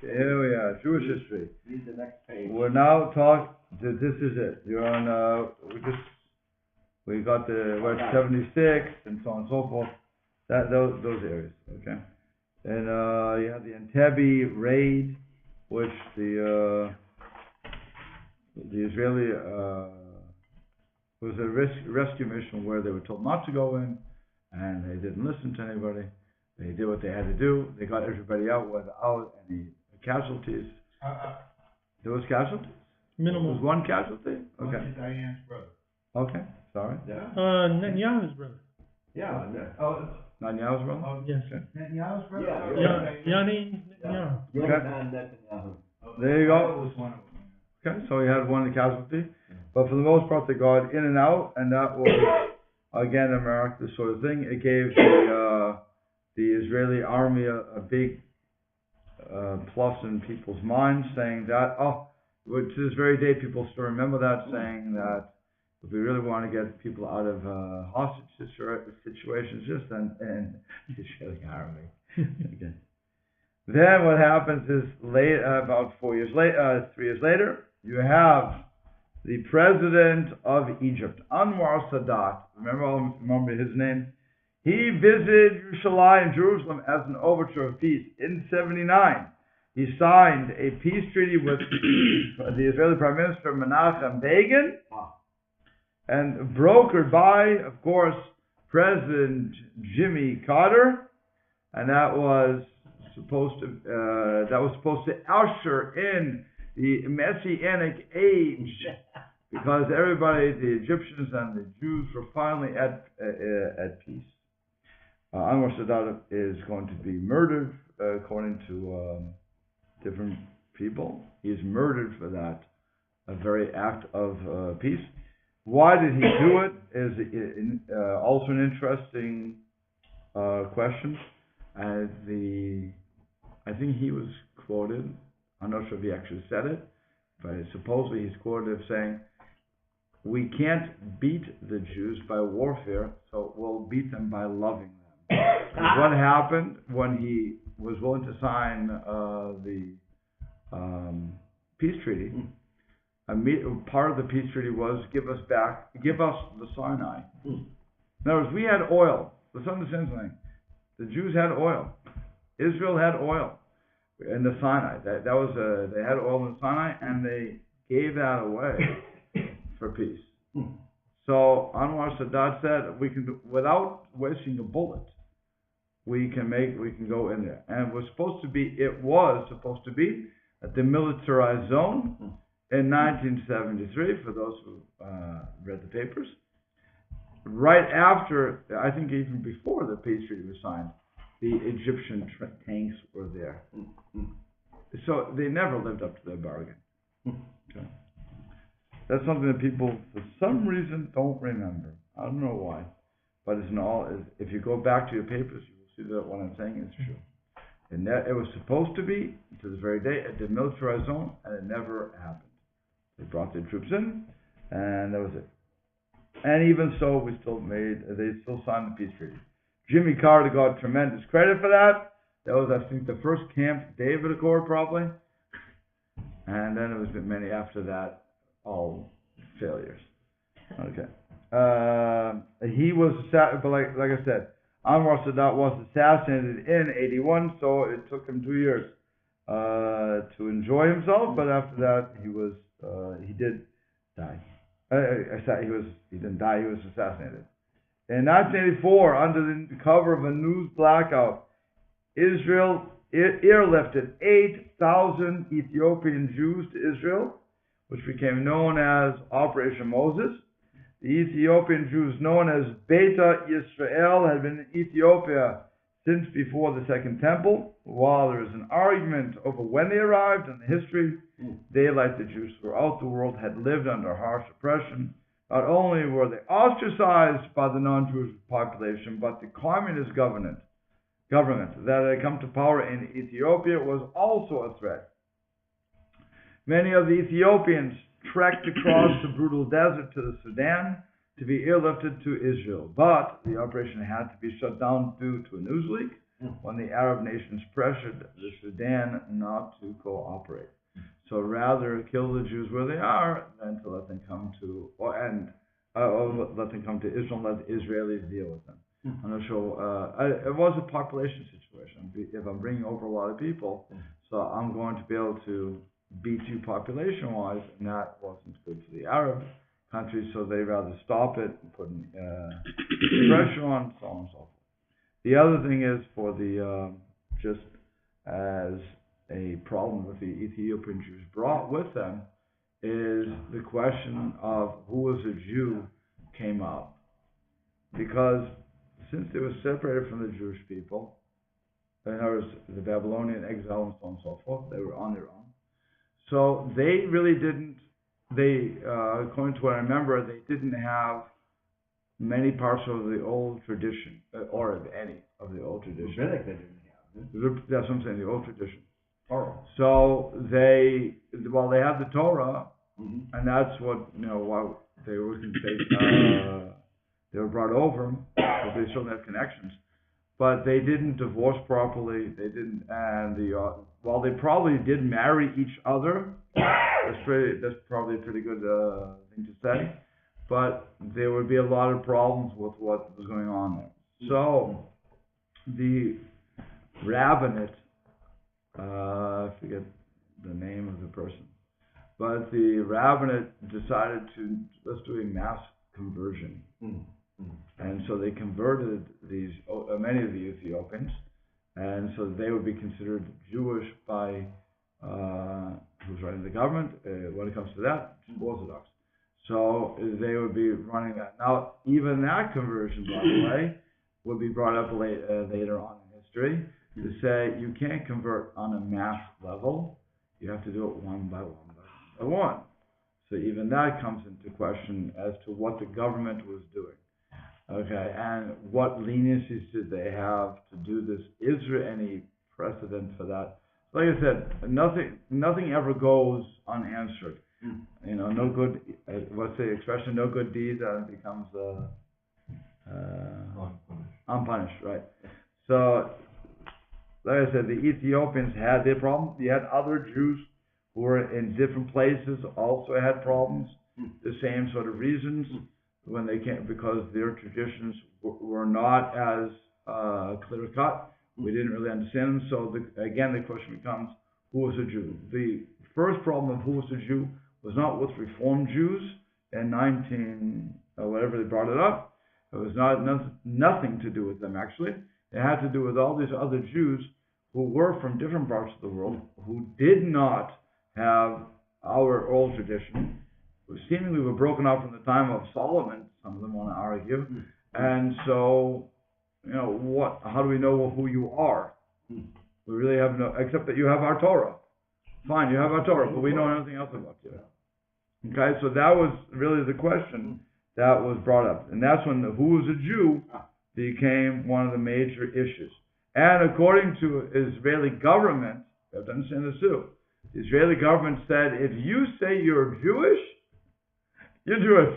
Here we are, Jewish history. Read the next page. We're now talking. This is it. You're on. We got we're at 76 and so on and so forth. Those areas. Okay. And you had the Entebbe raid, which the Israeli was a rescue mission where they were told not to go in, and they didn't listen to anybody. They did what they had to do. They got everybody out without any casualties. There was casualties? Minimal. There was one casualty? Okay. Diane's brother. Okay, sorry. Yeah. Netanyahu's brother. Yeah. Netanyahu's brother? Yes. Okay. Netanyahu's brother? Yanni Netanyahu. There you go. Okay, so he had one casualty. But for the most part, they got in and out, and that was, again, a miraculous sort of thing. It gave the Israeli army a big plus in people's minds, saying that, to this very day, people still remember that, saying that if we really want to get people out of hostage situations, just then the Israeli army. Okay. Then what happens is about 3 years later, you have the president of Egypt, Anwar Sadat. Remember his name? He visited Yerushalayim, Jerusalem, as an overture of peace. In 79, he signed a peace treaty with the Israeli Prime Minister Menachem Begin, and brokered by, of course, President Jimmy Carter, and that was supposed to usher in the Messianic age, because everybody, the Egyptians and the Jews, were finally at peace. Anwar Sadat is going to be murdered, according to different people. He is murdered for that very act of peace. Why did he do it is also an interesting question. I think he was quoted, I'm not sure if he actually said it, but supposedly he's quoted as saying, "We can't beat the Jews by warfare, so we'll beat them by loving them." What happened when he was willing to sign the peace treaty? Part of the peace treaty was give us the Sinai. In other words, we had oil. Let's understand something. The Jews had oil. Israel had oil in the Sinai. They had oil in the Sinai, and they gave that away for peace. So Anwar Sadat said, we can, without wasting a bullet, we can go in there. And it was supposed to be a demilitarized zone in 1973, for those who read the papers. Right after, I think even before the peace treaty was signed, the Egyptian tanks were there. So they never lived up to their bargain. Okay. That's something that people, for some reason, don't remember. I don't know why. But if you go back to your papers, you will see that what I'm saying is true. And it was supposed to be, to this very day, a demilitarized zone, and it never happened. They brought their troops in, and that was it. And even so, they still signed the peace treaty. Jimmy Carter got tremendous credit for that. That was, I think, the first Camp David Accord, probably. And then it was many after that, all failures. Okay. He was, but like I said, Anwar Sadat was assassinated in 81, so it took him 2 years to enjoy himself. But after that, he did die. He didn't die. He was assassinated. In 1984, under the cover of a news blackout, Israel airlifted 8,000 Ethiopian Jews to Israel, which became known as Operation Moses. The Ethiopian Jews known as Beta Yisrael had been in Ethiopia since before the Second Temple. While there is an argument over when they arrived and the history, they, like the Jews throughout the world, had lived under harsh oppression. Not only were they ostracized by the non-Jewish population, but the communist government that had come to power in Ethiopia was also a threat. Many of the Ethiopians trekked across the brutal desert to the Sudan to be airlifted to Israel, but the operation had to be shut down due to a news leak. when the Arab nations pressured the Sudan not to cooperate. So rather kill the Jews where they are than to let them come to, or let them come to Israel, let the Israelis deal with them. I'm not sure. It was a population situation. If I'm bringing over a lot of people, so I'm going to be able to beat you population-wise, and that wasn't good for the Arab countries, so they rather stop it and put pressure on, so on and so forth. The other thing is for the, just as a problem with the Ethiopian Jews brought with them, is the question of who was a Jew came up. Because since they were separated from the Jewish people, in other words, the Babylonian exile and so on and so forth, they were on their own. So they really didn't, according to what I remember, they didn't have many parts of the old tradition, or of any of the old tradition. Rabbinic they didn't have. That's what I'm saying, the old tradition. Torah. So they had the Torah, and that's what, why they were they were brought over, because they still have connections. But they didn't divorce properly. They didn't, and while they probably did marry each other, that's probably a pretty good thing to say. But there would be a lot of problems with what was going on there. So the rabbinate, I forget the name of the person, but the rabbinate decided to let's do a mass conversion. And so they converted many of the Ethiopians, and so they would be considered Jewish by who's running the government. When it comes to that, Orthodox. So they would be running that. Now, even that conversion, by the way, would be brought up later on in history to say you can't convert on a mass level. You have to do it one by one. So even that comes into question as to what the government was doing. Okay, and what leniencies did they have to do this? Is there any precedent for that? Like I said, nothing ever goes unanswered. No good. What's the expression? No good deed becomes unpunished, right? So, like I said, the Ethiopians had their problem. You had other Jews who were in different places also had problems. The same sort of reasons when they came, because their traditions were not as clear cut. We didn't really understand them. So again, the question becomes, who was a Jew? The first problem of who was a Jew was not with Reformed Jews in whatever they brought it up. It was nothing to do with them, actually. It had to do with all these other Jews who were from different parts of the world, who did not have our old tradition, who seemingly were broken up from the time of Solomon. Some of them want to argue. And so, how do we know who you are? We really have except that you have our Torah. Fine, you have our Torah, but we know nothing else about you. Okay, so that was really the question that was brought up. And that's when who was a Jew became one of the major issues. And according to Israeli government, you have to understand this too, the Israeli government said, if you say you're Jewish, you're Jewish.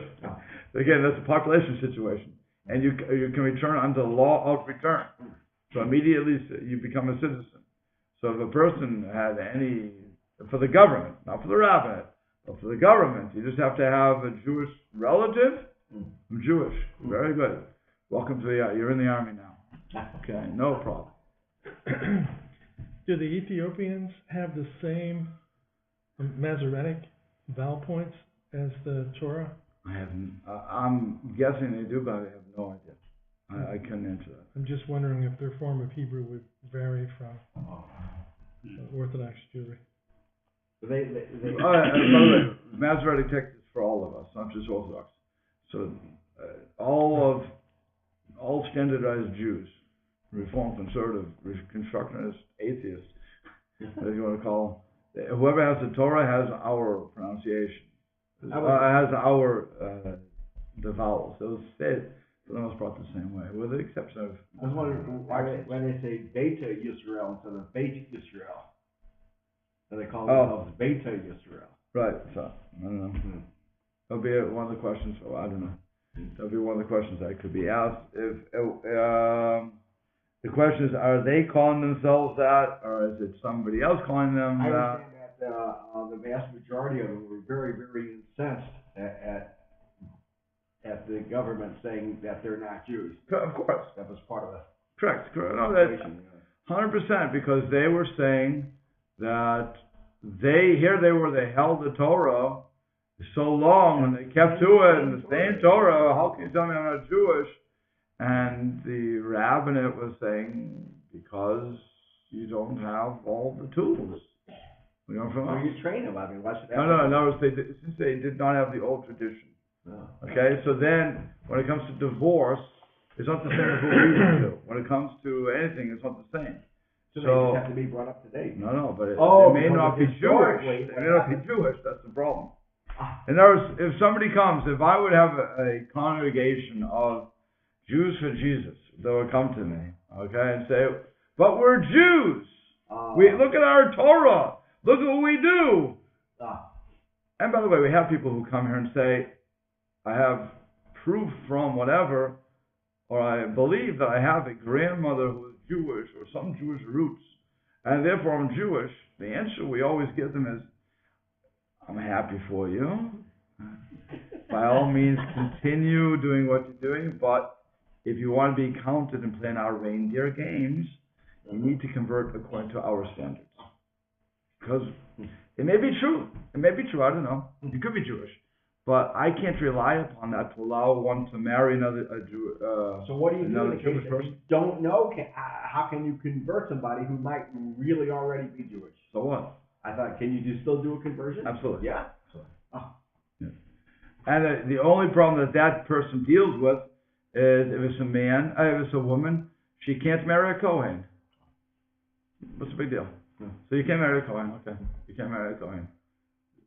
Again, that's a population situation. And you can return under the law of return. So immediately you become a citizen. So if a person had for the government, not for the rabbinate, but for the government, you just have to have a Jewish relative. I'm Jewish. Very good. Welcome to you're in the army now. Okay, no problem. Do the Ethiopians have the same Masoretic vowel points as the Torah? I haven't. I'm guessing they do, but I have no idea. I couldn't answer that. I'm just wondering if their form of Hebrew would vary from Orthodox Jewry. They by the way, Masoretic text is for all of us, not just Orthodox. So all standardized Jews, Reform, Conservative, Constructionist, Atheist, whatever you want to call them, whoever has the Torah has our pronunciation. Has our the vowels. Those stay for the most part the same way, with the exception of. I was wondering when they say Beta Yisrael instead of Beit Yisrael, and they call themselves Beta Yisrael. Right. So I don't know. That'll be one of the questions. I don't know. That'll be one of the questions that could be asked. The question is, are they calling themselves that, or is it somebody else calling them that? I understand that the vast majority of them were very, very incensed at the government saying that they're not Jews. Of course. That was part of the correct. No, that's 100%, because they were saying that they held the Torah so long and they kept to it, and the same Torah. How can you tell me I'm not Jewish? And the rabbinate was saying, because you don't have all the tools. You train them. I mean, why should that? No. Since they did not have the old tradition. Okay, so then when it comes to divorce, it's not the same as what we would do. When it comes to anything, it's not the same. So they just have to be brought up to date. No, but they may not be Jewish. They may not be Jewish. That's the problem. In other words, if somebody comes, if I would have a congregation of Jews for Jesus, they would come to me, okay, and say, but we're Jews. We look at our Torah. Look at what we do. And by the way, we have people who come here and say, I have proof from whatever, or I believe that I have a grandmother who is Jewish or some Jewish roots, and therefore I'm Jewish. The answer we always give them is, I'm happy for you. By all means, continue doing what you're doing, but if you want to be counted and play in our reindeer games, you need to convert according to our standards. Because it may be true. It may be true. I don't know. You could be Jewish. But I can't rely upon that to allow one to marry another so what do you do in the Jewish case person? You don't know? How can you convert somebody who might really already be Jewish? So what? I thought, can you still do a conversion? Absolutely. Yeah. Yeah. And the only problem that person deals with is if it's a man, if it's a woman, she can't marry a Kohen. What's the big deal? So you can't marry a Kohen. Okay. You can't marry a Kohen.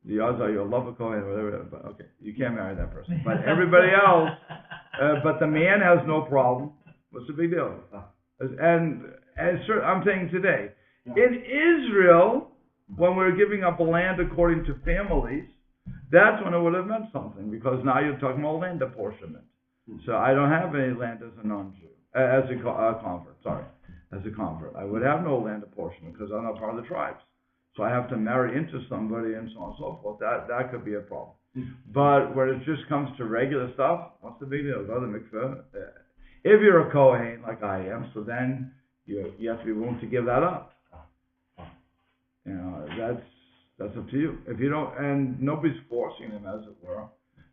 The odds are you'll love a Kohen or whatever, but okay, you can't marry that person. But everybody else, but the man has no problem. What's the big deal? And I'm saying today, in Israel, when we're giving up land according to families, that's when it would have meant something, because now you're talking about land apportionment. So I don't have any land as a non-Jew, as a convert. Sorry, as a convert, I would have no land apportionment because I'm not part of the tribes. So I have to marry into somebody and so on and so forth. That could be a problem. But when it just comes to regular stuff, what's the big deal? Go to the mikveh. If you're a Kohen like I am, so then you have to be willing to give that up. You know, that's up to you. If you don't, and nobody's forcing them, as it were,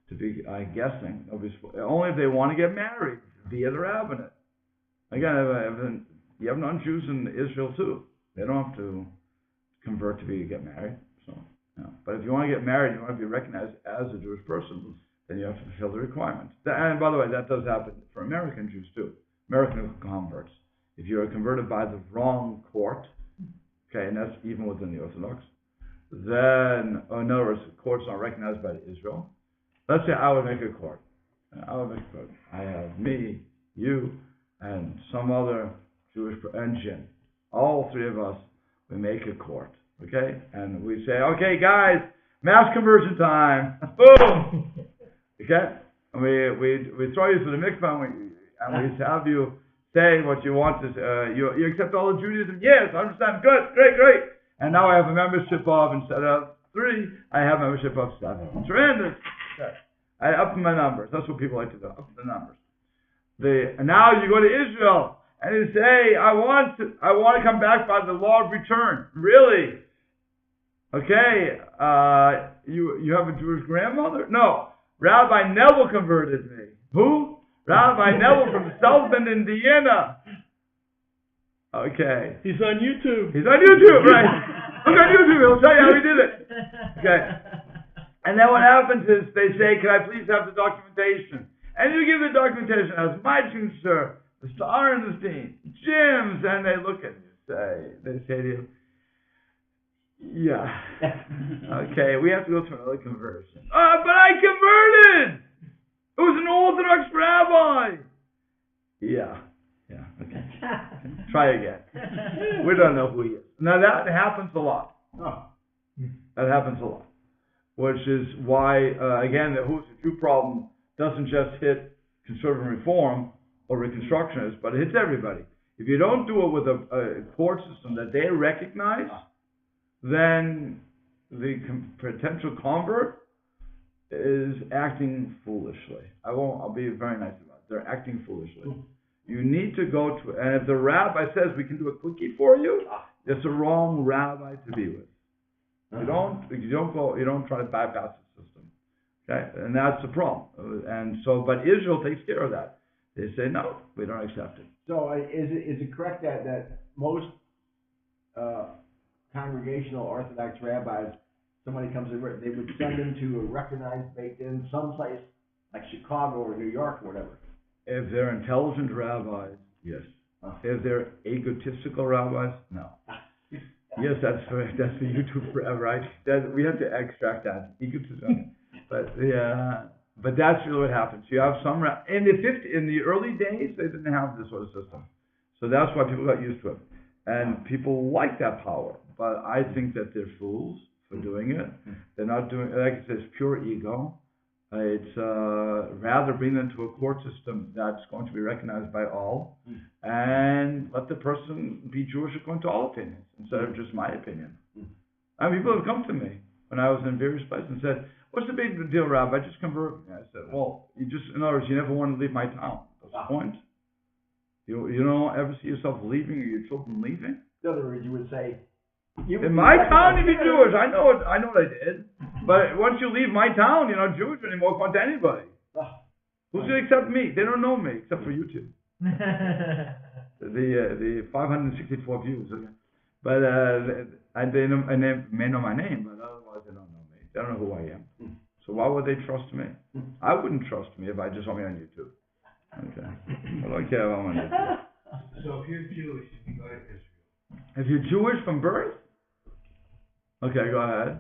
to be, I'm guessing, only if they want to get married via the rabbinate. Again, you have non-Jews in Israel too. They don't have to convert to get married. So, but if you want to get married, you want to be recognized as a Jewish person, then you have to fulfill the requirements. And by the way, that does happen for American Jews too, American converts. If you're converted by the wrong court, okay, and that's even within the Orthodox, then, in other words, the court's not recognized by Israel. Let's say I would make a court. I have me, you, and some other Jewish, and Jim. All three of us, we make a court, okay? And we say, okay, guys, mass conversion time. Boom! Okay? And we throw you to the mikvah, and we have you say what you want to say. You accept all of Judaism? Yes, I understand. Good, great. And now I have a membership of, instead of 3, I have a membership of 7. Tremendous. Okay. I up my numbers. That's what people like to do. Up the numbers. And now you go to Israel and you say, I want to come back by the law of return. Really? Okay. You have a Jewish grandmother? No. Rabbi Neville converted me. Who? Rabbi Neville from South Bend, Indiana. Okay. He's on YouTube. Right? Look on YouTube. He'll tell you how he did it. Okay. And then what happens is they say, can I please have the documentation? And you give the documentation as my sir, the star in the scene, Jim's, and they look at you, they say to you, yeah. Okay, we have to go through another conversion. But I converted! It was an Orthodox rabbi! Yeah, okay. Try again. We don't know who he is. Now that happens a lot. That happens a lot. Which is why, again, the who's a Jew problem doesn't just hit conservative reform or reconstructionists, but it hits everybody. If you don't do it with a court system that they recognize, then the potential convert is acting foolishly. I'll be very nice about it. They're acting foolishly. You need to go to, and if the rabbi says we can do a quickie for you, it's a wrong rabbi to be with. You don't try to bypass the system. Okay, and that's the problem. And so, but Israel takes care of that. They say no, we don't accept it. So is it correct that most congregational Orthodox rabbis, somebody comes in, they would send them to a recognized Beit Din someplace like Chicago or New York or whatever? If they're intelligent rabbis, yes. If they're egotistical rabbis, no. Yes, that's the YouTube forever, right? We have to extract that egotism, but that's really what happens. You have some in the early days they didn't have this sort of system, so that's why people got used to it, and people like that power. But I think that they're fools for doing it. They're not doing, like I said, it's pure ego. It's rather bring them to a court system that's going to be recognized by all, and let the person be Jewish according to all opinions instead of just my opinion. I mean, people have come to me when I was in various places and said, "What's the big deal, Rabbi? I just converted me." I said, "Well, in other words, you never want to leave my town. That's the point. You don't ever see yourself leaving or your children leaving." In other words, you would say, in my town, you be Jewish. I know what I did. But once you leave my town, you're not Jewish anymore, according to anybody. Who's going to accept me? They don't know me, except for YouTube. the 564 views. Okay. But they may know my name, but otherwise they don't know me. They don't know who I am. So why would they trust me? I wouldn't trust me if I just saw me on YouTube. Okay. I don't care about my YouTube. So if you're Jewish and you go to Israel. If you're Jewish from birth? Okay, go ahead.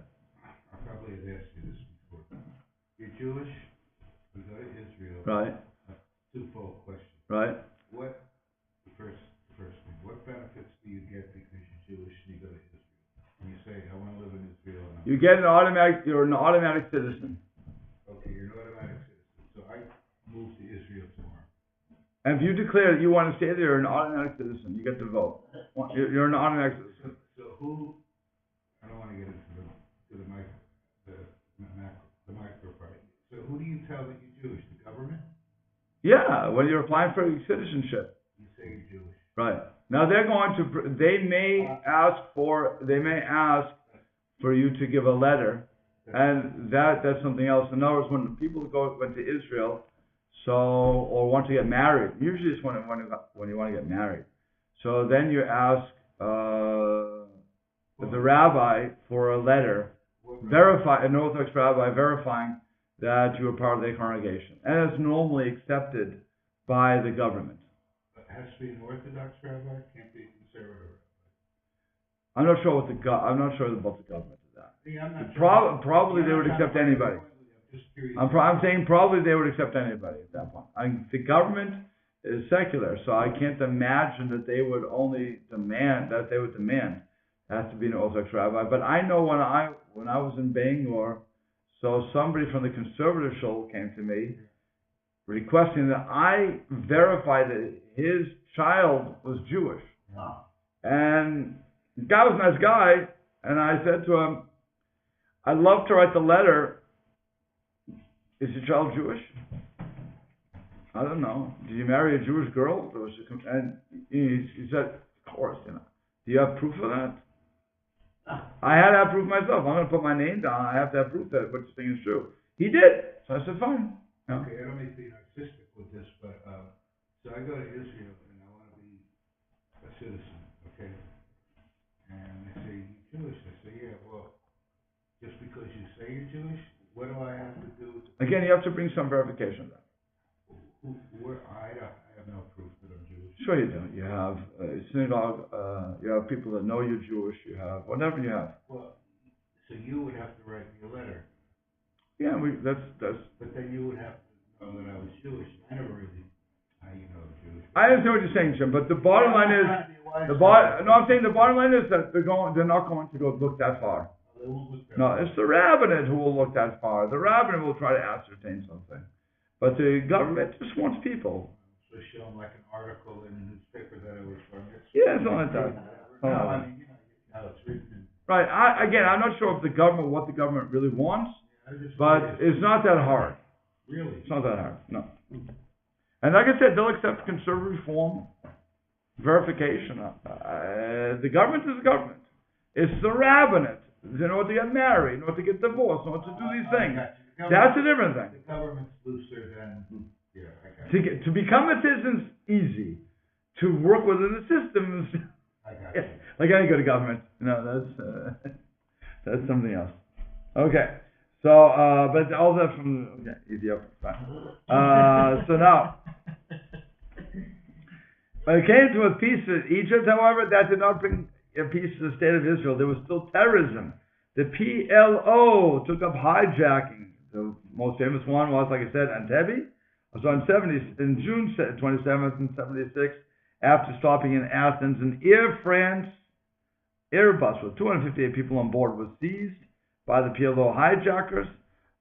I probably have asked you this before. You're Jewish, you go to Israel. Right. A twofold question. Right. The first thing, what benefits do you get because you're Jewish and you go to Israel? When you say, I want to live in Israel. You're an automatic citizen. Okay, you're an automatic citizen. So I move to Israel tomorrow. And if you declare that you want to stay there, you're an automatic citizen. You get to vote. You're an automatic citizen. So who? I don't want to get into the micro part. So who do you tell that you're Jewish? The government? Yeah, when you're applying for citizenship. You say you're Jewish. Right. Now they may ask for you to give a letter, and that's something else. In other words, when people went to Israel, or want to get married, usually it's when you want to get married. So then you ask the rabbi for a letter, an Orthodox rabbi verifying that you are part of the congregation, and it's normally accepted by the government. It has to be an Orthodox rabbi, can't be a conservative rabbi. I'm not sure about the government of that. See, I'm not probably they would accept anybody. I'm saying probably they would accept anybody at that point. The government is secular, so I can't imagine that they would demand it has to be an Orthodox rabbi. But I know when I was in Bangor, so somebody from the conservative shul came to me requesting that I verify that his child was Jewish. Wow. And the guy was a nice guy, and I said to him, I'd love to write the letter. Is your child Jewish? I don't know. Did you marry a Jewish girl? And he said, of course, Do you have proof of that? I had to have proof myself. I'm going to put my name down. I have to have proof that what you're saying is true. He did. So I said, fine. Okay, I don't mean to be narcissistic with this, but so I go to Israel and I want to be a citizen, okay? And they say, you're Jewish. I say, yeah, well, just because you say you're Jewish, what do I have to do? Again, you have to bring some verification of that. I have no proof that I'm Jewish. Sure you do. You have a synagogue, you have people that know you're Jewish, you have whatever you have. Well, so you would have to write me a letter. Yeah, that's. But then you would have to know that I was Jewish. I never really, how you know I'm Jewish. I understand what you're saying, Jim, but the bottom line is, I'm saying the bottom line is that they're not going to go look that far. No, it's the rabbinate who will look that far. The rabbinate will try to ascertain something. But the government just wants people. was shown like an article in a newspaper that it was from. Yeah, something like that. No, I mean, how it's written. Right. I'm not sure if what the government really wants, but Curious. it's not that hard. Really? It's not that hard. No. And like I said, they'll accept conservative reform, verification. The government is the government. It's the rabbinate. They know what to get married, know what to get divorced, know what to do these things. That's a different thing. The government's looser than, I got you. To become a citizen's easy. To work within the system is I got you. like any good government. No, that's something else. Okay. So, but all that from Ethiopia. Fine. So now, when it came to a peace in Egypt, however, that did not bring a peace to the state of Israel. There was still terrorism. The PLO took up hijacking. The most famous one was, like I said, Entebbe. So in June 27th and 76, after stopping in Athens, an Air France Airbus with 258 people on board was seized by the PLO hijackers.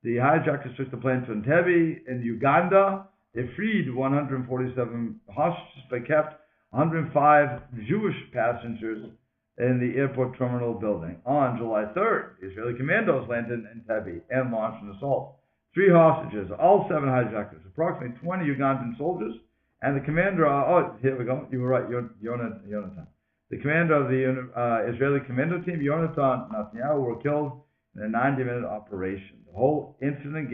The hijackers took the plane to Entebbe in Uganda. They freed 147 hostages, but kept 105 Jewish passengers in the airport terminal building. On July 3rd, Israeli commandos landed in Entebbe and launched an assault. 3 hostages, all 7 hijackers, approximately 20 Ugandan soldiers, and the commander, here we go, you were right, Yonatan. The commander of the Israeli commando team, Yonatan Netanyahu, were killed in a 90-minute operation. The whole incident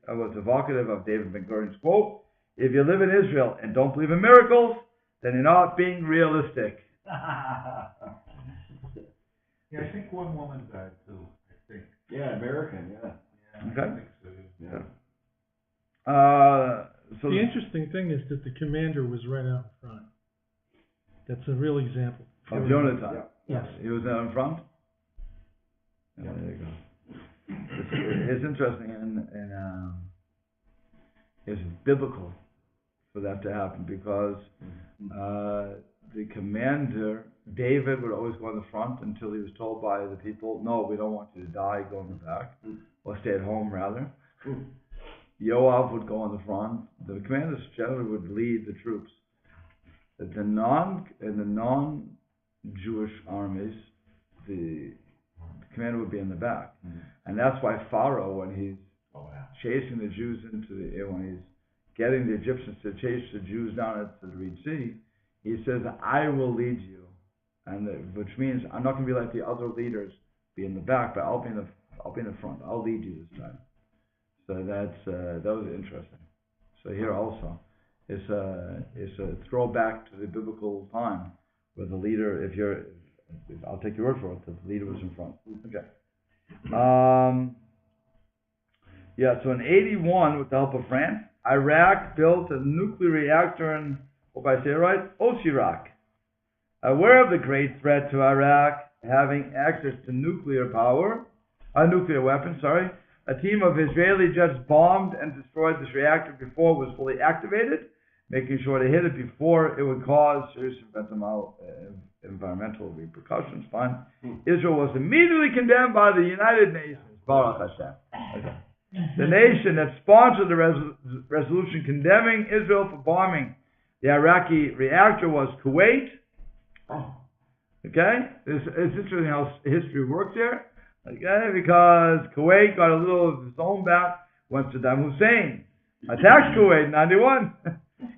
was evocative of David Ben-Gurion's quote, "If you live in Israel and don't believe in miracles, then you're not being realistic." Yeah, I think one woman died too, I think. Yeah, American, yeah. Okay. I think so. Yeah. So The interesting thing is that the commander was right out in front. That's a real example. of Jonathan. Yeah. Yes. He was out in front. Yeah. There you go. It's interesting, and it's biblical for that to happen because the commander, David, would always go on the front until he was told by the people, "No, we don't want you to die. Go in the back, or stay at home rather." Yoav would go on the front. The commanders generally would lead the troops. In the non-Jewish armies, the commander would be in the back, and that's why Pharaoh, when he's chasing the Jews when he's getting the Egyptians to chase the Jews down at the Red Sea, he says, "I will lead you," which means I'm not going to be like the other leaders, be in the back, but I'll be in the front. I'll lead you this time. So that was interesting. So here also, it's a throwback to the biblical time where the leader, I'll take your word for it, the leader was in front. Okay. So in 81, with the help of France, Iraq built a nuclear reactor in, hope I say it right, Osirak. Aware of the great threat to Iraq having access to nuclear weapons, a team of Israeli jets bombed and destroyed this reactor before it was fully activated, making sure to hit it before it would cause serious environmental repercussions. Fine. Israel was immediately condemned by the United Nations. Baruch Hashem. Okay. The nation that sponsored the resolution condemning Israel for bombing the Iraqi reactor was Kuwait. Okay? It's interesting how history works here. Okay? Because Kuwait got a little of its own back when Saddam Hussein attacked Kuwait in 91.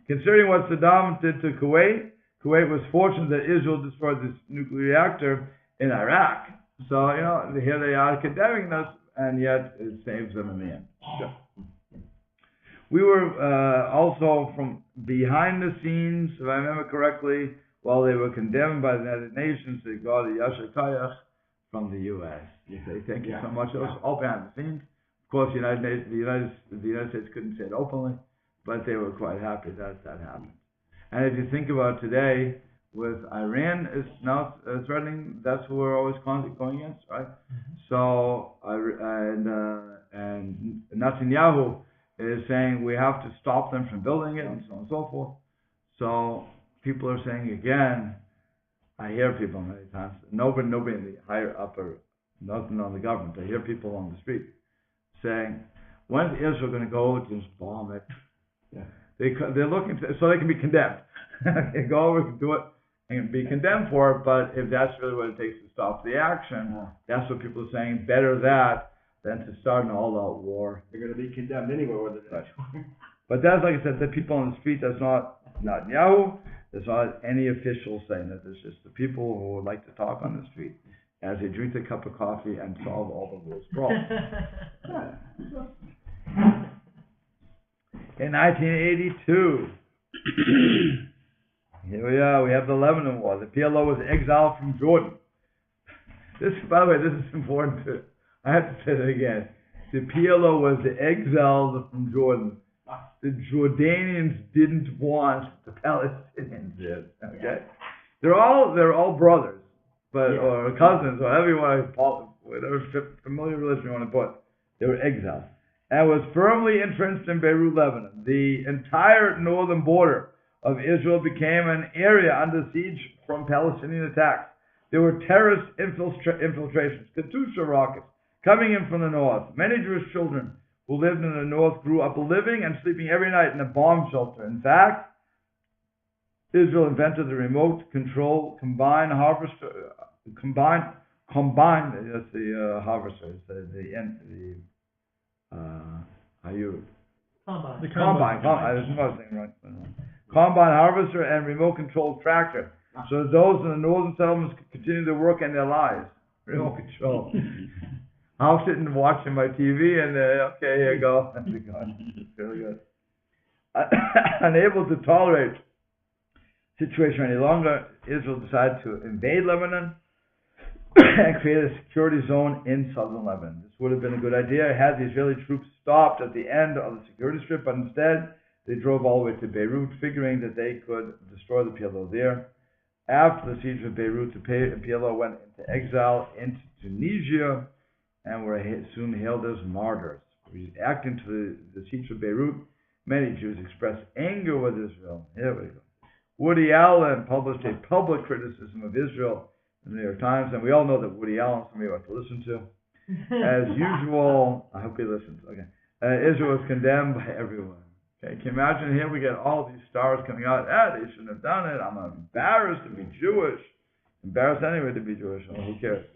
Considering what Saddam did to Kuwait, Kuwait was fortunate that Israel destroyed this nuclear reactor in Iraq. So, here they are condemning us, and yet it saves them in the end. Sure. We were also from behind the scenes, if I remember correctly, while they were condemned by the United Nations, they got a Yasher Kayach from the U.S. Say thank you so much. It was all behind the scenes. Of course, the United States couldn't say it openly, but they were quite happy that happened. And if you think about today, with Iran is now threatening, that's who we're always going against, right? So, and Netanyahu is saying we have to stop them from building it, and so on and so forth. So, people are saying again, I hear people many times, nobody in the higher upper, nothing on the government, I hear people on the street saying, when's Israel going to go just bomb it? Yeah. They're looking so they can be condemned. They go over and do it and be condemned for it. But if that's really what it takes to stop the action, that's what people are saying. Better that than to start an all-out war. They're going to be condemned anyway, whether they're But that's, like I said, the people on the street. That's not Yahoo. There's not any official saying that. There's just the people who would like to talk on the street as they drink their cup of coffee and solve all the world's problems. In 1982, here we are. We have the Lebanon War. The PLO was exiled from Jordan. This, by the way, this is important too. I have to say that again. The PLO was exiled from Jordan. The Jordanians didn't want the Palestinians did. Okay, they're all brothers, but or cousins, or whatever you want to call them, whatever familiar religion you want to put. They were exiled and was firmly entrenched in Beirut, Lebanon. The entire northern border of Israel became an area under siege from Palestinian attacks. There were terrorist infiltrations, Katyusha rockets coming in from the north. Many Jewish children who lived in the north grew up living and sleeping every night in a bomb shelter. In fact, Israel invented the remote control combined harvester. That's the harvester. It's combine harvester and remote control tractor. So those in the northern settlements could continue their work and their lives. Remote control. I'll sit and watch my TV and okay, here you go. That's really good. Unable to tolerate the situation any longer, Israel decided to invade Lebanon and create a security zone in southern Lebanon. This would have been a good idea had the Israeli troops stopped at the end of the security strip, but instead they drove all the way to Beirut, figuring that they could destroy the PLO there. After the siege of Beirut, the PLO went into exile into Tunisia and were soon hailed as martyrs. Reacting to the siege of Beirut, many Jews expressed anger with Israel. Here we go. Woody Allen published a public criticism of Israel in the New York Times, and we all know that Woody Allen, somebody you have to listen to. As usual, I hope he listens. Okay, Israel was condemned by everyone. Okay, can you imagine here we get all these stars coming out, they shouldn't have done it, I'm embarrassed to be Jewish. Embarrassed anyway to be Jewish, who cares?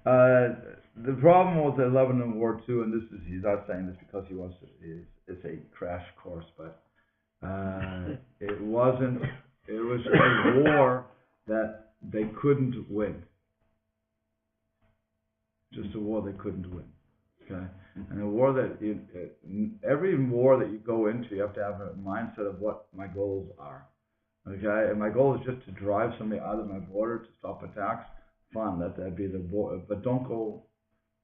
The problem with the Lebanon War too, and he's not saying this because he wants to, it's a crash course, but it was a war that they couldn't win. Just a war they couldn't win. Okay? And a war that, every war that you go into, you have to have a mindset of what my goals are. Okay? And my goal is just to drive somebody out of my border to stop attacks. Fine, let that be the border. But don't go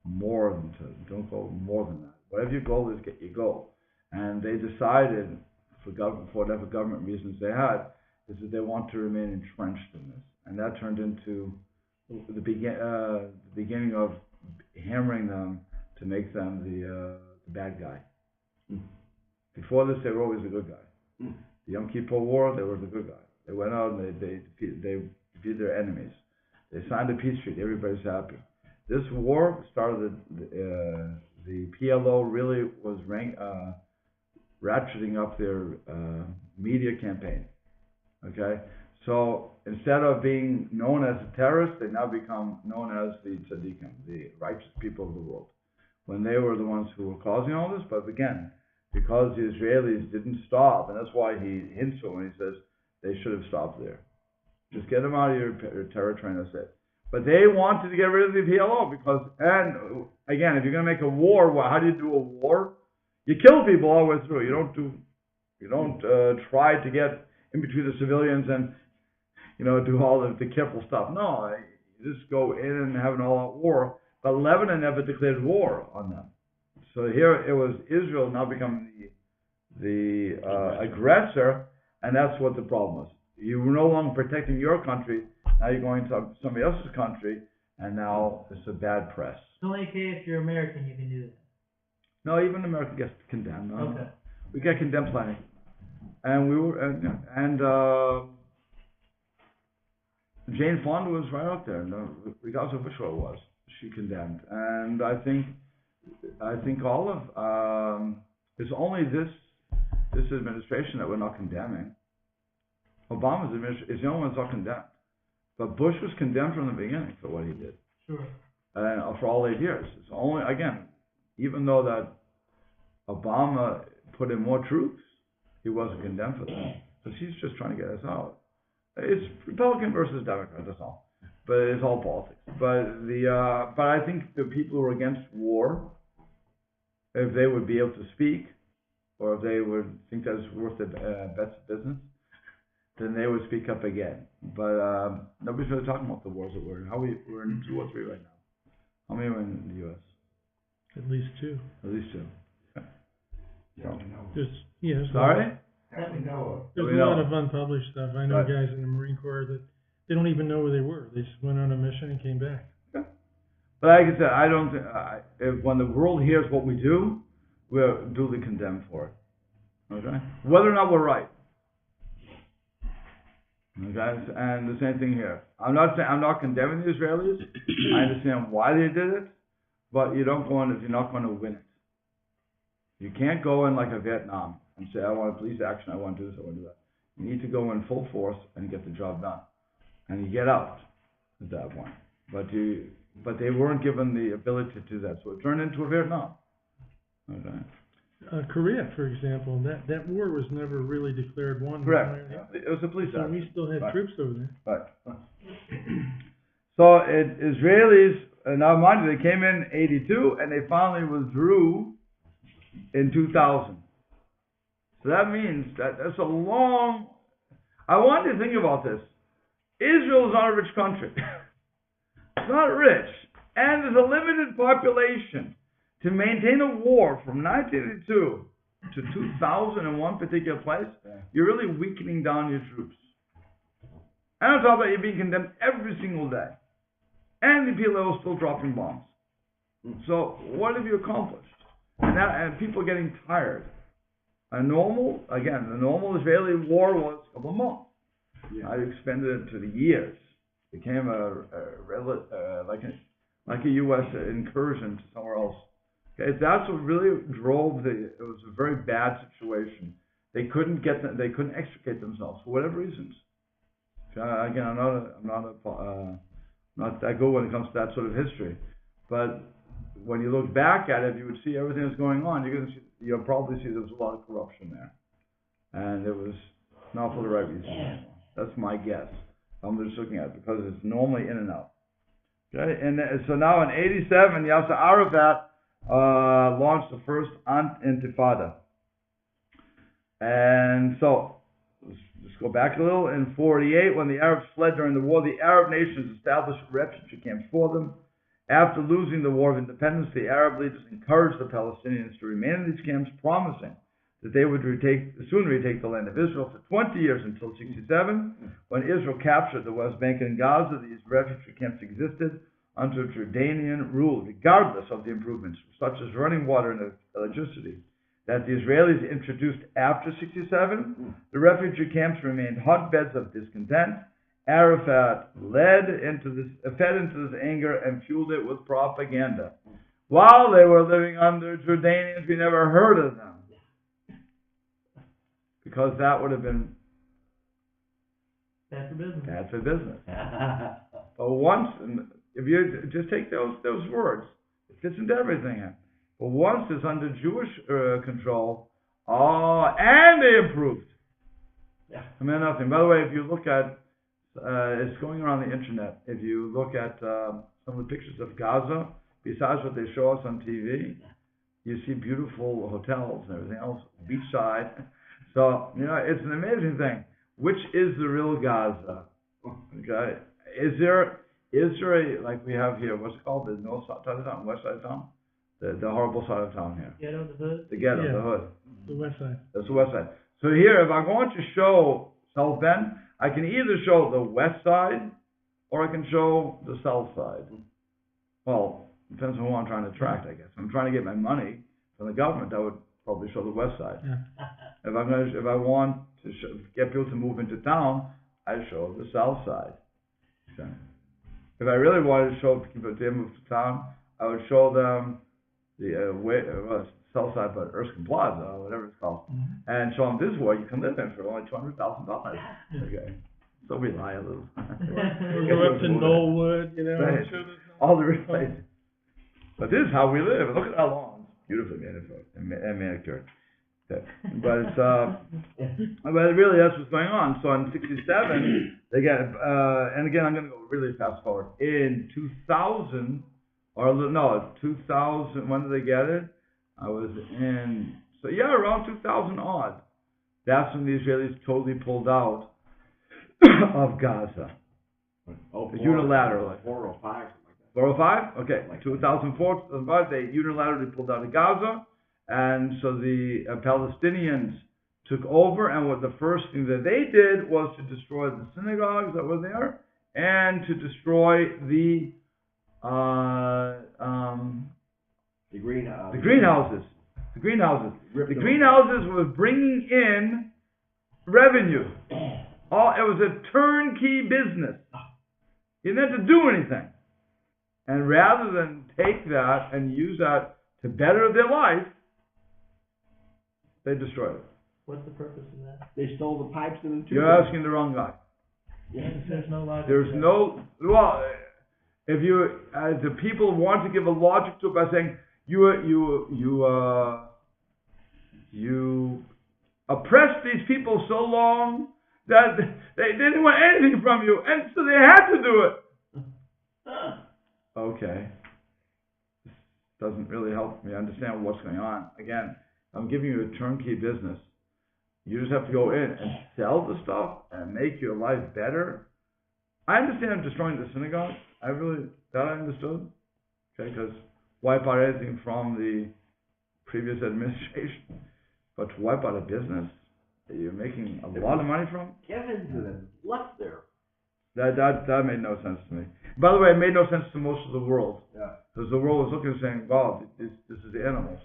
more than that. Whatever your goal is, get your goal. And they decided, for whatever government reasons they had, is that they want to remain entrenched in this. And that turned into the beginning of hammering them to make them the bad guy. Before this, they were always the good guy. The Yom Kippur War, they were the good guy. They went out and they defeated their enemies. They signed a peace treaty. Everybody's happy. This war started. The PLO really was ratcheting up their media campaign. Okay, so instead of being known as the terrorists, they now become known as the tzaddikim, the righteous people of the world, when they were the ones who were causing all this. But again, because the Israelis didn't stop, and that's why he hints to when he says they should have stopped there. Just get them out of your territory, and that's it. But they wanted to get rid of the PLO because, and again, if you're going to make a war, how do you do a war? You kill people all the way through. You don't try to get in between the civilians and do all the careful stuff. No, you just go in and have an all-out war. But Lebanon never declared war on them. So here it was Israel now becoming the aggressor, and that's what the problem was. You were no longer protecting your country. Now you're going to somebody else's country, and now it's a bad press. It's only okay if you're American you can do that. No, even America gets condemned. Okay. We get condemned plenty. And we were, Jane Fonda was right out there. Regardless of which one it was, she condemned. And I think all of It's only this administration that we're not condemning. Obama's administration is the only one that's not condemned. But Bush was condemned from the beginning for what he did. Sure. And for all 8 years. It's only, again, even though that Obama put in more troops, he wasn't condemned for that. Because he's just trying to get us out. It's Republican versus Democrat, that's all. But it's all politics. But I think the people who are against war, if they would be able to speak, or if they would think that's worth the best business, then they would speak up again. But nobody's really talking about the wars that we're in. We're in 2 or 3 right now. How many are in the U.S.? At least 2. At least 2. Okay. So. There's Sorry? That we know of. There's a lot of unpublished stuff. I know Right. guys in the Marine Corps that they don't even know where they were. They just went on a mission and came back. Okay. But like I said, I don't think, if when the world hears what we do, we're duly condemned for it. Okay? Whether or not we're right. Okay? And the same thing here. I'm not condemning the Israelis. I understand why they did it, but you don't go in if you're not going to win it. You can't go in like a Vietnam and say, I want police action, I want to do this, I want to do that. You need to go in full force and get the job done. And you get out at that point. But they weren't given the ability to do that, so it turned into a Vietnam. Okay. Korea, for example, that war was never really declared won. Correct. It was a police So action. we still had Right. troops over there. Right. So Israelis, now mind you, they came in 82 and they finally withdrew in 2000. So that means that's a long. I want you to think about this. Israel is not a rich country. It's not rich, and there's a limited population. To maintain a war from 1982 to 2000 in one particular place, you're really weakening down your troops. And on top of that, you're being condemned every single day. And the PLO is still dropping bombs. So what have you accomplished? And people are getting tired. The normal Israeli war was a couple of months. I expanded it to the years. It became like a U.S. incursion to somewhere else. Okay, that's what really drove it was a very bad situation. They couldn't extricate themselves for whatever reasons. Again, I'm not that good when it comes to that sort of history. But when you look back at it, you would see everything that's going on. You'll probably see there was a lot of corruption there, and it was not for the right reasons. That's my guess. I'm just looking at it because it's normally in and out. Okay, and so now in '87, Yasser Arafat launched the first intifada. And so, let's go back a little. In '48, when the Arabs fled during the war, the Arab nations established refugee camps for them. After losing the War of Independence, the Arab leaders encouraged the Palestinians to remain in these camps, promising that they would soon retake the land of Israel. For 20 years until '67, when Israel captured the West Bank and Gaza, these refugee camps existed under Jordanian rule, regardless of the improvements, such as running water and electricity, that the Israelis introduced after '67. The refugee camps remained hotbeds of discontent. Arafat fed into this anger and fueled it with propaganda. While they were living under Jordanians, we never heard of them, because that would have been bad for business. Bad for business. But once, if you just take those words, it fits into everything. But once it's under Jewish control, and they improved. Yeah. I mean, nothing. By the way, if you look at, it's going around the internet. If you look at some of the pictures of Gaza, besides what they show us on TV, you see beautiful hotels and everything else, beachside. So, it's an amazing thing. Which is the real Gaza? Okay. Is there a, like we have here, what's it called? The north side of town, west side of town? The horrible side of town here. Ghetto, the hood. The ghetto, Yeah. the hood. The west side. That's the west side. So here, if I'm going to show South Bend, I can either show the west side or I can show the south side. Well, depends on who I'm trying to attract, I guess. If I'm trying to get my money from the government, I would probably show the west side. Yeah. If I want to get people to move into town, I show the south side. Okay. If I really wanted to show people to move to town, I would show them the south side, but Erskine Plaza, or whatever it's called, and show them this is what you can live in for only $200,000. Okay, so we lie a little. We'll go up to Knollwood, you know. Right. I'm sure there's All the real estate. But this is how we live. Look at our lawns, beautifully manicured and manicured. But it's but really that's what's going on. So in '67 they get and again I'm going to go really fast forward. In 2000 or no 2000 when did they get it? I was in around 2000 odd. That's when the Israelis totally pulled out of Gaza. Unilaterally. 405. 405? Okay. 2004, 2005, they unilaterally pulled out of Gaza. And so the Palestinians took over. And what the first thing that they did was to destroy the synagogues that were there and to destroy the greenhouses. The greenhouses were bringing in revenue. It was a turnkey business. You didn't have to do anything. And rather than take that and use that to better their life, they destroyed it. What's the purpose of that? They stole the pipes and the tubes. You're asking the wrong guy. There's no logic. There's no, well, if you, the people want to give a logic to it by saying, you oppressed these people so long that they didn't want anything from you, and so they had to do it. Okay. This doesn't really help me understand what's going on. Again, I'm giving you a turnkey business. You just have to go in and sell the stuff and make your life better. I understand destroying the synagogue. I understood. Okay, because wipe out anything from the previous administration. But to wipe out a business that you're making a lot of money from? Kevin's left there. That made no sense to me. By the way, it made no sense to most of the world. Yeah. Because the world was looking and saying, wow, this is the animals.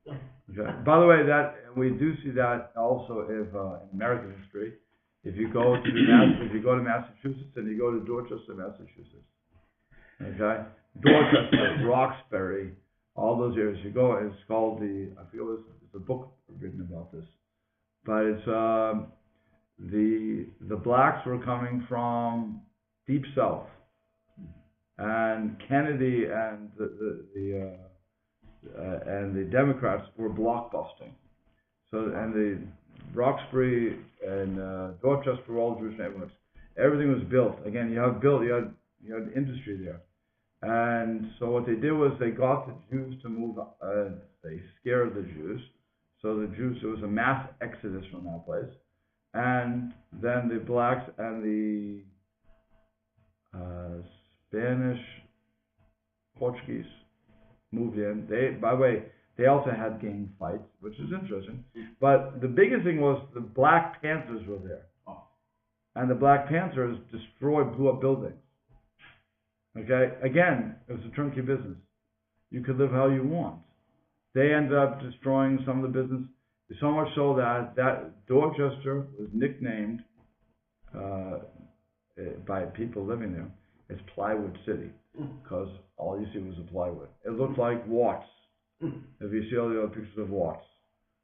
Okay. By the way, that we do see that also in American history. If you go to Massachusetts and you go to Dorchester, Massachusetts, okay, Dorchester, Roxbury, all those areas you go, it's called it's a book written about this, but it's the blacks were coming from deep south, and Kennedy and the Democrats were blockbusting. So, and the Roxbury and Dorchester were all Jewish neighborhoods. Everything was built. Again, you had industry there. And so what they did was they got the Jews to move, they scared the Jews. So there was a mass exodus from that place. And then the blacks and the Spanish, Portuguese moved in. By the way, they also had gang fights, which is interesting. But the biggest thing was the Black Panthers were there. And the Black Panthers blew up buildings. Okay? Again, it was a turnkey business. You could live how you want. They ended up destroying some of the business, so much so that Dorchester was nicknamed by people living there as Plywood City, because all you see was a plywood. It looked like Watts. If you see all the other pictures of Watts,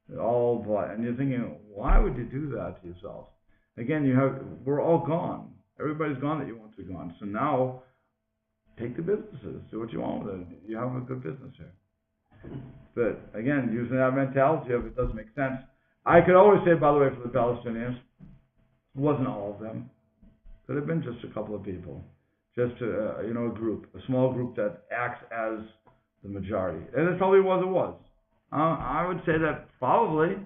they're all plywood, and you're thinking, why would you do that to yourself? Again, we're all gone. Everybody's gone that you want to be gone. So now, take the businesses, do what you want with it. You have a good business here. But again, using that mentality of it doesn't make sense. I could always say, by the way, for the Palestinians, it wasn't all of them. Could have been just a couple of people, just a group, a small group that acts as the majority, and it probably was. I would say that probably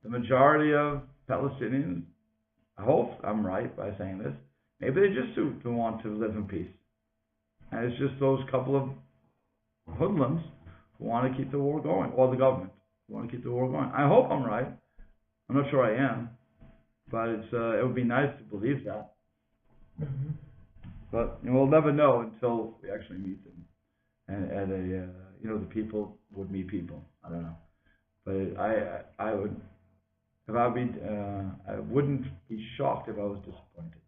the majority of Palestinians. I hope I'm right by saying this. Maybe they just do want to live in peace, and it's just those couple of hoodlums who want to keep the war going, or the government who want to keep the war going. I hope I'm right. I'm not sure I am, but it would be nice to believe that. Mm-hmm. But we'll never know until we actually meet them, and the people would meet people. I don't know, but I would. If I wouldn't be shocked if I was disappointed.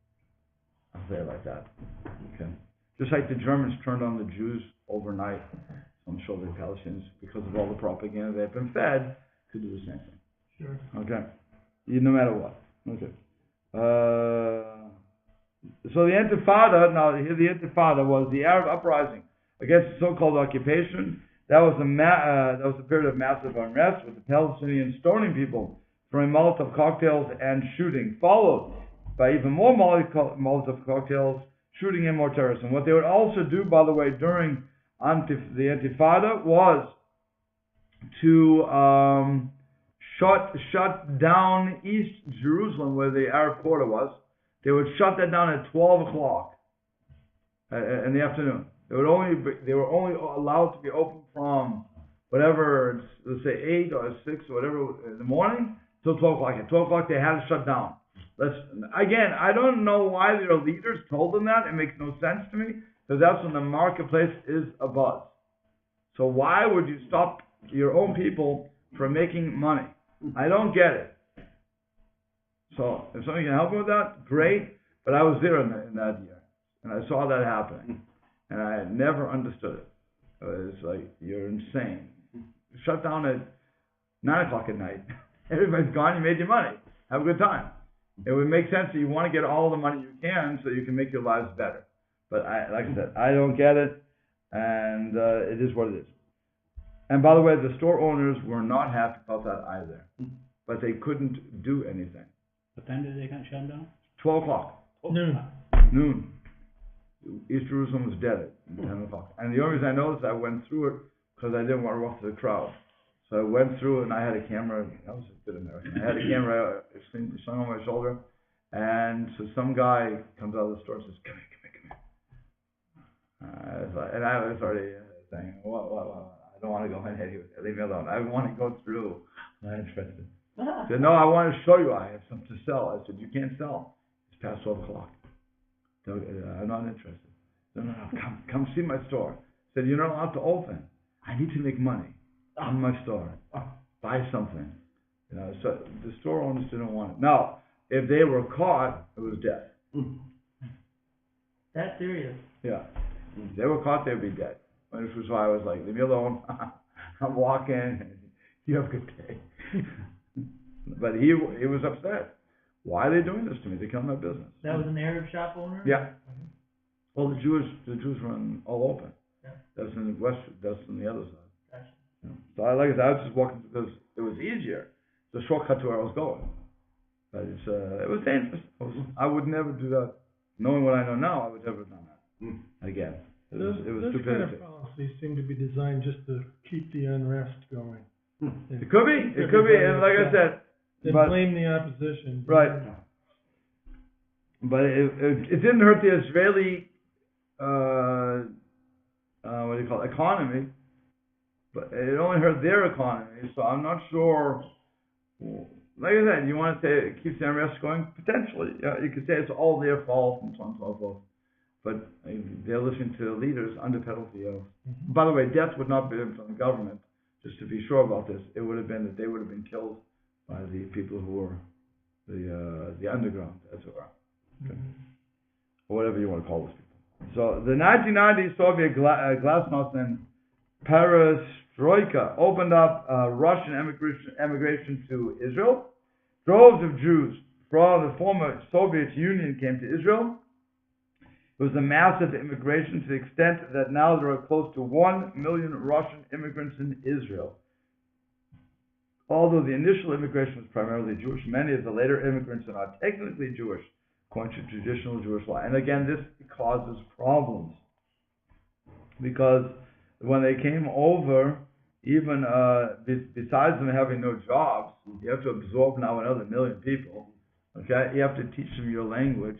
I'll say it like that. Okay. Just like the Germans turned on the Jews overnight. So I'm sure the Palestinians, because of all the propaganda they've been fed, could do the same thing. Sure. Okay, no matter what. Okay. So the intifada. Now here the intifada was the Arab uprising against the so-called occupation. That was a period of massive unrest, with the Palestinians stoning people, throwing Molotov cocktails and shooting, followed by even more Molotov cocktails, shooting in more terrorists. And what they would also do, by the way, during the intifada was to shut down East Jerusalem, where the Arab quarter was. They would shut that down at 12 o'clock in the afternoon. They were only allowed to be open from whatever, let's say 8 or 6 or whatever in the morning till 12 o'clock. At 12 o'clock they had to shut down. Again, I don't know why their leaders told them that. It makes no sense to me, because that's when the marketplace is abuzz. So why would you stop your own people from making money? I don't get it. So if somebody can help me with that, great. But I was there in that year, and I saw that happening, and I never understood it. It's like, you're insane. Shut down at 9 o'clock at night. Everybody's gone. You made your money. Have a good time. It would make sense that you want to get all the money you can so you can make your lives better. But like I said, I don't get it, and it is what it is. And by the way, the store owners were not happy about that either, but they couldn't do anything. What time did they shut them down? 12 o'clock. Noon. East Jerusalem was dead at 10 o'clock. And the only reason I noticed, I went through it because I didn't want to walk to the crowd. So I went through it, and I had a camera. That was a good American. I had a camera slung on my shoulder. And so some guy comes out of the store and says, come here. And I was already saying, what? I don't want to go in here. Leave me alone. I want to go through. I'm not interested. I said, no, I want to show you. I have something to sell. I said, you can't sell. It's past 12 o'clock. I'm not interested. No, come see my store. I said, you're not allowed to open. I need to make money on my store. Buy something. So the store owners didn't want it. Now, if they were caught, it was death. That's serious. Yeah. If they were caught, they'd be dead. Which was why I was like, leave me alone. I'm walking. You have a good day. But he was upset. Why are they doing this to me? They killed my business. That was an Arab shop owner? Yeah. Well, the Jews run all open. Yeah. That's in the west. That's on the other side. Gotcha. Yeah. So I was just walking because it was easier. It's a shortcut to where I was going. But it was dangerous. I would never do that. Knowing what I know now, I would never have done that again. It was Those kind stupidity. of policies seem to be designed just to keep the unrest going. It could be. It could be. And like I said, Then blame the opposition. Right. But it didn't hurt the Israeli what do you call it, economy, but it only hurt their economy. So I'm not sure. Like I said, you want to say it keeps the unrest going? Potentially. You could say it's all their fault and so on and so forth. But they're listening to the leaders under penalty of. By the way, death would not be from the government. Just to be sure about this, it would have been that they would have been killed by the people who were the underground, as it were, okay. Or whatever you want to call those people. So the 1990 Soviet glasnost and perestroika opened up Russian emigration to Israel. Droves of Jews from the former Soviet Union came to Israel. It was a massive immigration to the extent that now there are close to 1 million Russian immigrants in Israel. Although the initial immigration was primarily Jewish, many of the later immigrants are not technically Jewish, according to traditional Jewish law. And again, this causes problems, because when they came over, even besides them having no jobs, you have to absorb now another 1 million people. Okay, you have to teach them your language,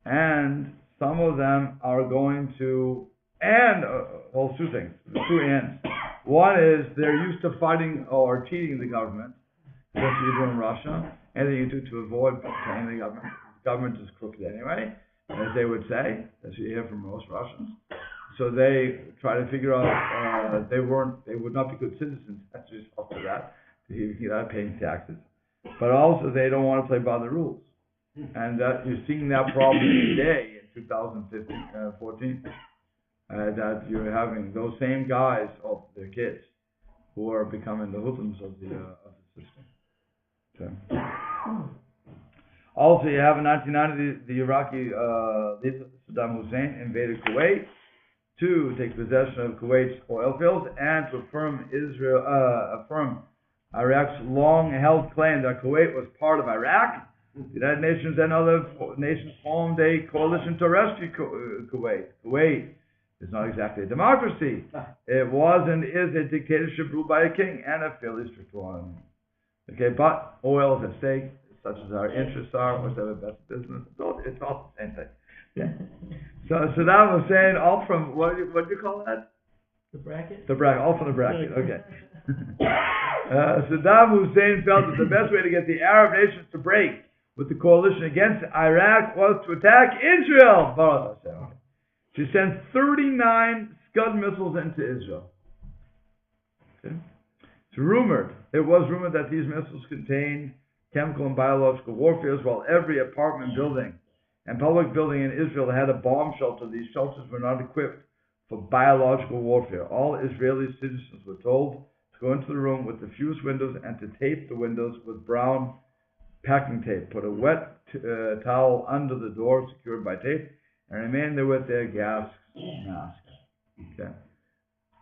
and some of them are going to, well, two things, two ends. One is they're used to fighting or cheating the government. That's what you do in Russia. Anything you do to avoid paying the government. The government is crooked anyway, as they would say. That's what you hear from most Russians. So they try to figure out they would not be good citizens as a result of that. You're not paying taxes, but also they don't want to play by the rules, and that you're seeing that problem today in 2014. that you're having those same guys, their kids, who are becoming the hoodlums of the system. So. Also, you have in 1990 the Iraqi leader Saddam Hussein invaded Kuwait to take possession of Kuwait's oil fields and to affirm Iraq's long-held claim that Kuwait was part of Iraq. The United Nations and other nations formed a coalition to rescue Kuwait. Kuwait is not exactly a democracy. It was and is a dictatorship ruled by a king, and a fairly strict one. Okay, but oil is at stake, such as our interests are, whatever best business. It's all the same thing. Yeah. So Saddam Hussein, all from what do you call that? The bracket? The bracket, all from the bracket. Okay. Saddam Hussein felt that the best way to get the Arab nations to break with the coalition against Iraq was to attack Israel. She sent 39 Scud missiles into Israel. Okay. It was rumored that these missiles contained chemical and biological warfare, while every apartment building and public building in Israel had a bomb shelter. These shelters were not equipped for biological warfare. All Israeli citizens were told to go into the room with the fewest windows and to tape the windows with brown packing tape. Put a wet towel under the door secured by tape and remain there with their gas masks. Okay.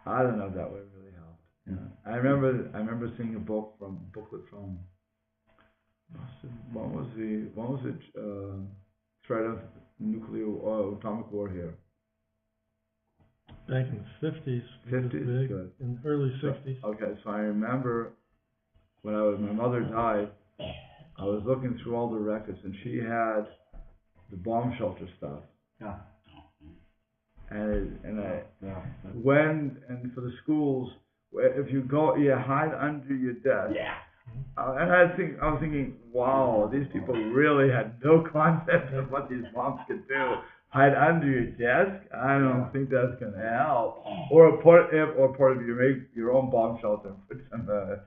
I don't know if that would really help. Yeah. I remember seeing a booklet from when was it threat of nuclear or atomic war here? Back in the 50s. 50s, good. In the early 60s. Okay, so I remember when my mother died, I was looking through all the records, and she had the bomb shelter stuff. Yeah. And for the schools, if you go, you hide under your desk. Yeah. And I was thinking, wow, these people really had no concept of what these bombs could do. Hide under your desk? I don't think that's going to help. Or part of your own bomb shelter and put some. And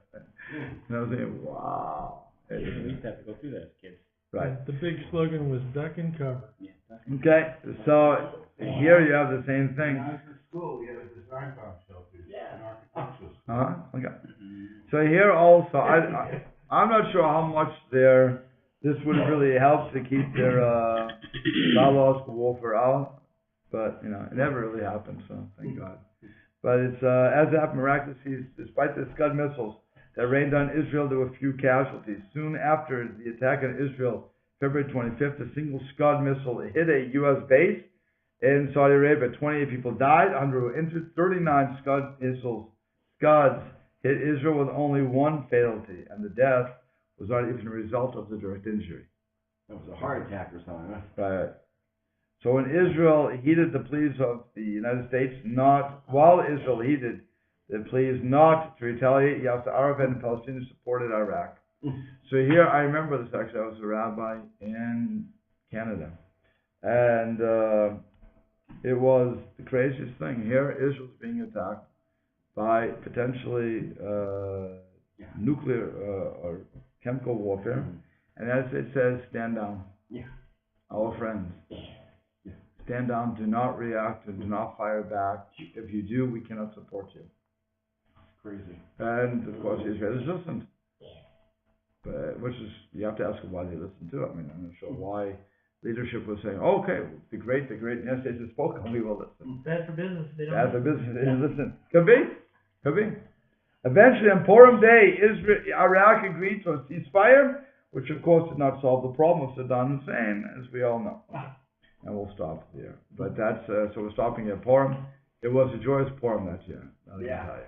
I was thinking, wow. We used to have to go through that as kids. Right. The big slogan was duck and cover. Yeah. Okay, so here you have the same thing. When I was in school, we had a design bomb shelter in architectural school. Okay. So here also, I'm not sure how much this would really help to keep their biological warfare out, but it never really happened. So thank God. But it's as it happened miraculously, despite the Scud missiles that rained on Israel, there were few casualties. Soon after the attack on Israel, February 25th, a single Scud missile hit a U.S. base in Saudi Arabia. 28 people died, 100 were injured. 39 Scuds hit Israel with only one fatality, and the death was not even a result of the direct injury. That was a heart attack or something, huh? Right. So when Israel heeded the pleas of the United States while Israel heeded the pleas not to retaliate, Yasser Arafat and Palestinians supported Iraq. So here, I remember this actually, I was a rabbi in Canada, and it was the craziest thing. Here, Israel's being attacked by potentially nuclear or chemical warfare, and as it says, stand down. Yeah. Our friends. Yeah. Stand down, do not react, and do not fire back. If you do, we cannot support you. Crazy. And of course, the Israelis listened. But, you have to ask why they listened to it. I mean, I'm not sure why leadership was saying, okay, the great United States has spoken, we will listen. Bad for business. Bad for business, they didn't listen. Could be. Eventually, on Purim Day, Iraq agreed to a ceasefire, which of course did not solve the problem of Saddam Hussein, as we all know. And we'll stop there. But so we're stopping at Purim. It was a joyous Purim that year. I can tell you.